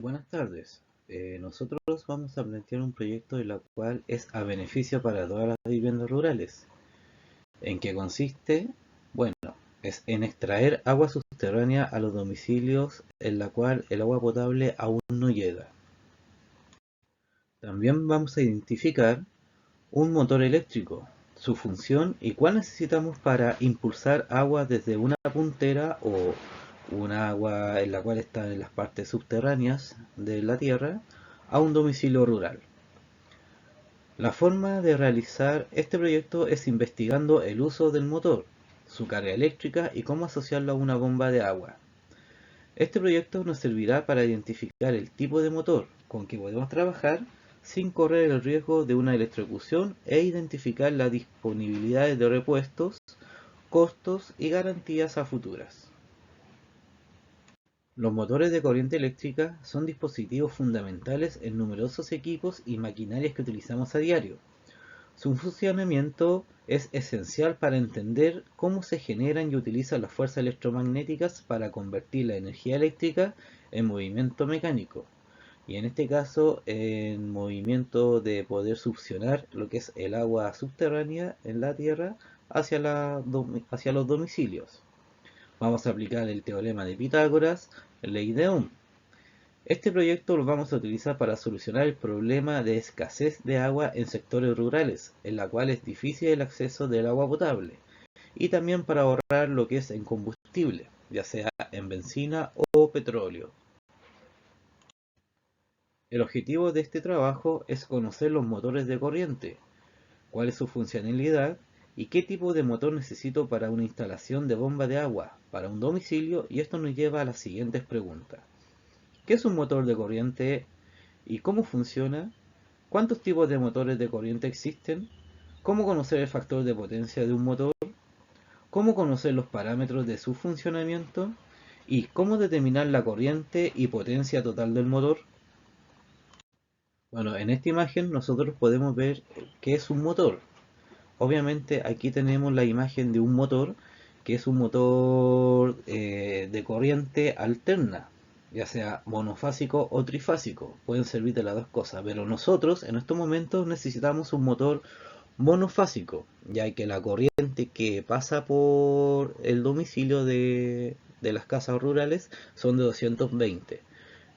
Buenas tardes. Nosotros vamos a plantear un proyecto el cual es a beneficio para todas las viviendas rurales. ¿En qué consiste? Bueno, es en extraer agua subterránea a los domicilios en la cual el agua potable aún no llega. También vamos a identificar un motor eléctrico, su función y cuál necesitamos para impulsar agua desde una puntera o un agua en la cual está en las partes subterráneas de la tierra a un domicilio rural. La forma de realizar este proyecto es investigando el uso del motor, su carga eléctrica y cómo asociarlo a una bomba de agua. Este proyecto nos servirá para identificar el tipo de motor con que podemos trabajar sin correr el riesgo de una electrocución e identificar las disponibilidades de repuestos, costos y garantías a futuras. Los motores de corriente eléctrica son dispositivos fundamentales en numerosos equipos y maquinarias que utilizamos a diario. Su funcionamiento es esencial para entender cómo se generan y utilizan las fuerzas electromagnéticas para convertir la energía eléctrica en movimiento mecánico, y en este caso en movimiento de poder succionar lo que es el agua subterránea en la tierra hacia los domicilios. Vamos a aplicar el teorema de Pitágoras, ley de Ohm. Este proyecto lo vamos a utilizar para solucionar el problema de escasez de agua en sectores rurales, en la cual es difícil el acceso del agua potable, y también para ahorrar lo que es en combustible, ya sea en benzina o petróleo. El objetivo de este trabajo es conocer los motores de corriente, cuál es su funcionalidad y qué tipo de motor necesito para una instalación de bomba de agua para un domicilio, y esto nos lleva a las siguientes preguntas. ¿Qué es un motor de corriente y cómo funciona? ¿Cuántos tipos de motores de corriente existen? ¿Cómo conocer el factor de potencia de un motor? ¿Cómo conocer los parámetros de su funcionamiento? ¿Y cómo determinar la corriente y potencia total del motor? Bueno, en esta imagen nosotros podemos ver qué es un motor. Obviamente aquí tenemos la imagen de un motor que es un motor de corriente alterna, ya sea monofásico o trifásico. Pueden servir de las dos cosas, pero nosotros en estos momentos necesitamos un motor monofásico, ya que la corriente que pasa por el domicilio de las casas rurales son de 220.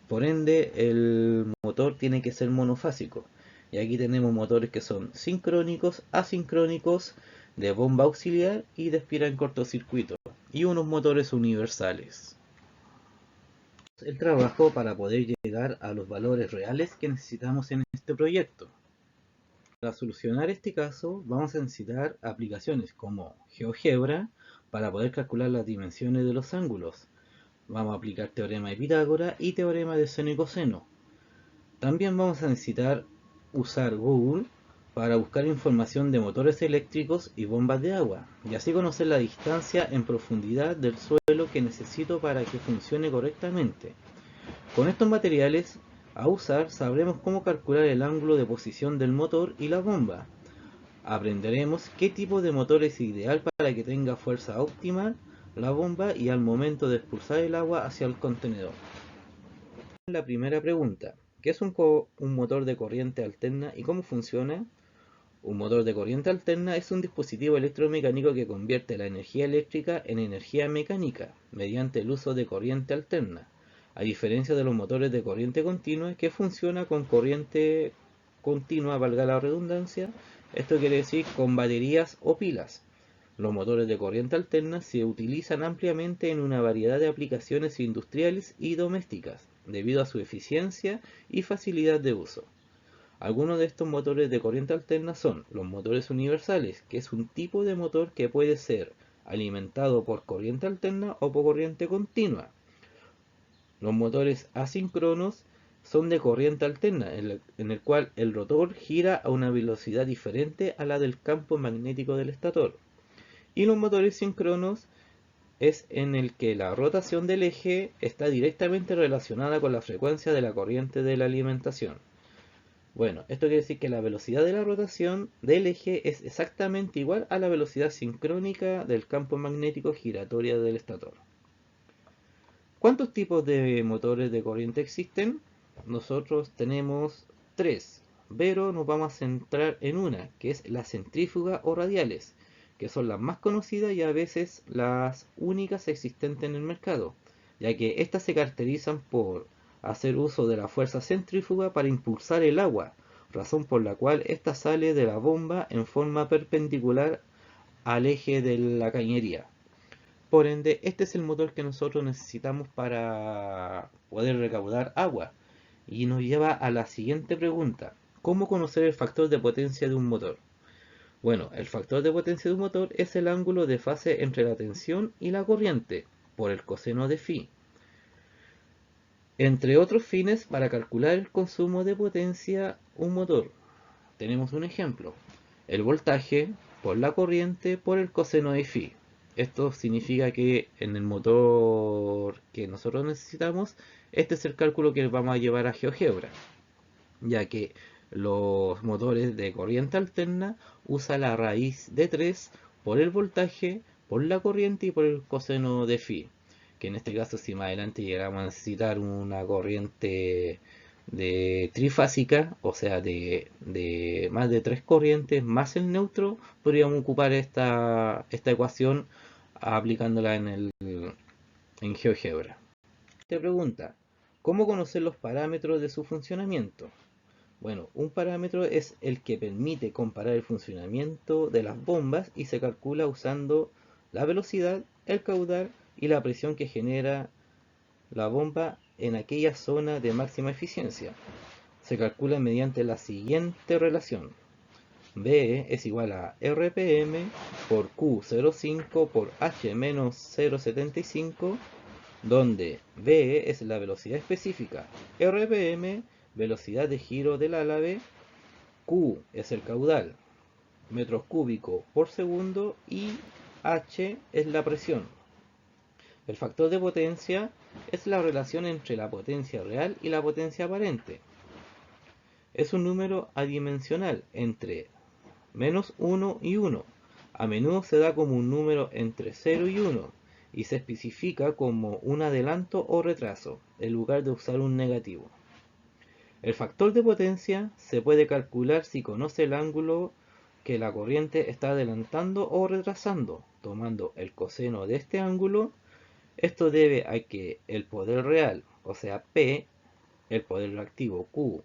Por ende, el motor tiene que ser monofásico. Y aquí tenemos motores que son sincrónicos, asincrónicos, de bomba auxiliar y de espiral en cortocircuito. Y unos motores universales. El trabajo para poder llegar a los valores reales que necesitamos en este proyecto. Para solucionar este caso vamos a necesitar aplicaciones como GeoGebra para poder calcular las dimensiones de los ángulos. Vamos a aplicar teorema de Pitágoras y teorema de seno y coseno. También vamos a necesitar usar Google para buscar información de motores eléctricos y bombas de agua, y así conocer la distancia en profundidad del suelo que necesito para que funcione correctamente. Con estos materiales a usar sabremos cómo calcular el ángulo de posición del motor y la bomba. Aprenderemos qué tipo de motor es ideal para que tenga fuerza óptima la bomba y al momento de expulsar el agua hacia el contenedor. La primera pregunta: ¿qué es un motor de corriente alterna y cómo funciona? Un motor de corriente alterna es un dispositivo electromecánico que convierte la energía eléctrica en energía mecánica mediante el uso de corriente alterna, a diferencia de los motores de corriente continua que funciona con corriente continua, valga la redundancia. Esto quiere decir con baterías o pilas. Los motores de corriente alterna se utilizan ampliamente en una variedad de aplicaciones industriales y domésticas, debido a su eficiencia y facilidad de uso. Algunos de estos motores de corriente alterna son los motores universales, que es un tipo de motor que puede ser alimentado por corriente alterna o por corriente continua. Los motores asíncronos son de corriente alterna, en el cual el rotor gira a una velocidad diferente a la del campo magnético del estator. Y los motores síncronos es en el que la rotación del eje está directamente relacionada con la frecuencia de la corriente de la alimentación. Bueno, esto quiere decir que la velocidad de la rotación del eje es exactamente igual a la velocidad sincrónica del campo magnético giratorio del estator. ¿Cuántos tipos de motores de corriente existen? nosotros tenemos tres, pero nos vamos a centrar en una, que es la centrífuga o radiales, que son las más conocidas y a veces las únicas existentes en el mercado, ya que estas se caracterizan por hacer uso de la fuerza centrífuga para impulsar el agua, razón por la cual ésta sale de la bomba en forma perpendicular al eje de la cañería. Por ende, este es el motor que nosotros necesitamos para poder recaudar agua. Y nos lleva a la siguiente pregunta. ¿Cómo conocer el factor de potencia de un motor? Bueno, el factor de potencia de un motor es el ángulo de fase entre la tensión y la corriente, por el coseno de phi. Entre otros fines, para calcular el consumo de potencia un motor, tenemos un ejemplo. El voltaje por la corriente por el coseno de phi. Esto significa que en el motor que nosotros necesitamos, este es el cálculo que vamos a llevar a GeoGebra, ya que los motores de corriente alterna usan la raíz de 3 por el voltaje, por la corriente y por el coseno de phi. Que en este caso, si más adelante llegamos a necesitar una corriente de trifásica, o sea, de más de 3 corrientes más el neutro, podríamos ocupar esta ecuación aplicándola en GeoGebra. Te pregunta, ¿cómo conocer los parámetros de su funcionamiento? Bueno, un parámetro es el que permite comparar el funcionamiento de las bombas y se calcula usando la velocidad, el caudal y la presión que genera la bomba en aquella zona de máxima eficiencia. Se calcula mediante la siguiente relación. B es igual a RPM por Q05 por H menos 0,75, donde V es la velocidad específica, RPM velocidad de giro del álave, Q es el caudal, metros cúbicos por segundo, y H es la presión. El factor de potencia es la relación entre la potencia real y la potencia aparente. Es un número adimensional entre menos 1 y 1. A menudo se da como un número entre 0 y 1 y se especifica como un adelanto o retraso, en lugar de usar un negativo. El factor de potencia se puede calcular si conoce el ángulo que la corriente está adelantando o retrasando, tomando el coseno de este ángulo. Esto debe a que el poder real, o sea P, el poder reactivo Q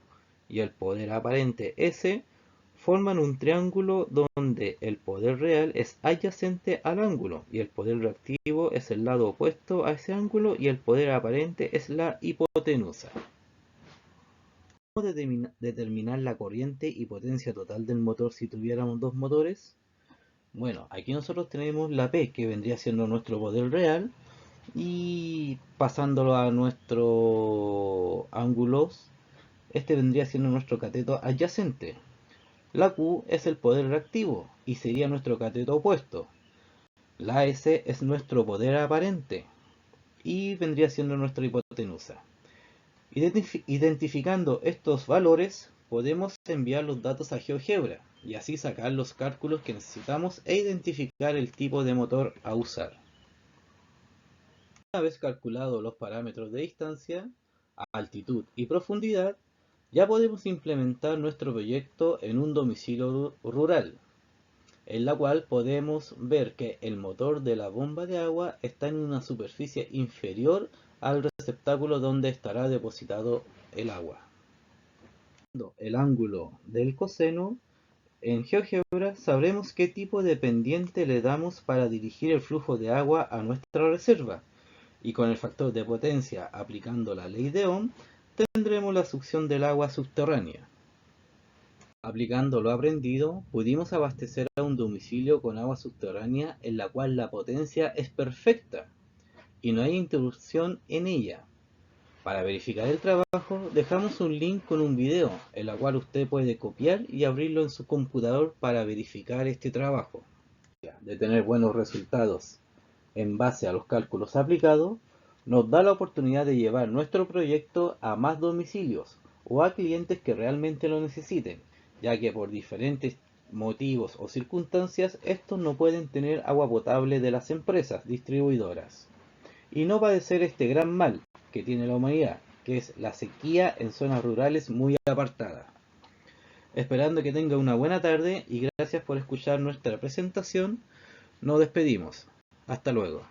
y el poder aparente S, forman un triángulo donde el poder real es adyacente al ángulo y el poder reactivo es el lado opuesto a ese ángulo y el poder aparente es la hipotenusa. ¿Cómo determinar la corriente y potencia total del motor si tuviéramos dos motores? Bueno, aquí nosotros tenemos la P, que vendría siendo nuestro poder real, y pasándolo a nuestros ángulos, este vendría siendo nuestro cateto adyacente. La Q es el poder reactivo y sería nuestro cateto opuesto. La S es nuestro poder aparente y vendría siendo nuestra hipotenusa. Identificando estos valores, podemos enviar los datos a GeoGebra y así sacar los cálculos que necesitamos e identificar el tipo de motor a usar. Una vez calculados los parámetros de distancia, altitud y profundidad, ya podemos implementar nuestro proyecto en un domicilio rural, en la cual podemos ver que el motor de la bomba de agua está en una superficie inferior al receptáculo donde estará depositado el agua. El ángulo del coseno, en GeoGebra sabremos qué tipo de pendiente le damos para dirigir el flujo de agua a nuestra reserva, y con el factor de potencia aplicando la ley de Ohm tendremos la succión del agua subterránea. Aplicando lo aprendido, pudimos abastecer a un domicilio con agua subterránea en la cual la potencia es perfecta y no hay interrupción en ella. Para verificar el trabajo, dejamos un link con un video, en la cual usted puede copiar y abrirlo en su computador para verificar este trabajo. De tener buenos resultados en base a los cálculos aplicados, nos da la oportunidad de llevar nuestro proyecto a más domicilios o a clientes que realmente lo necesiten, ya que por diferentes motivos o circunstancias estos no pueden tener agua potable de las empresas distribuidoras y no padecer este gran mal que tiene la humanidad, que es la sequía en zonas rurales muy apartadas. Esperando que tenga una buena tarde y gracias por escuchar nuestra presentación. Nos despedimos. Hasta luego.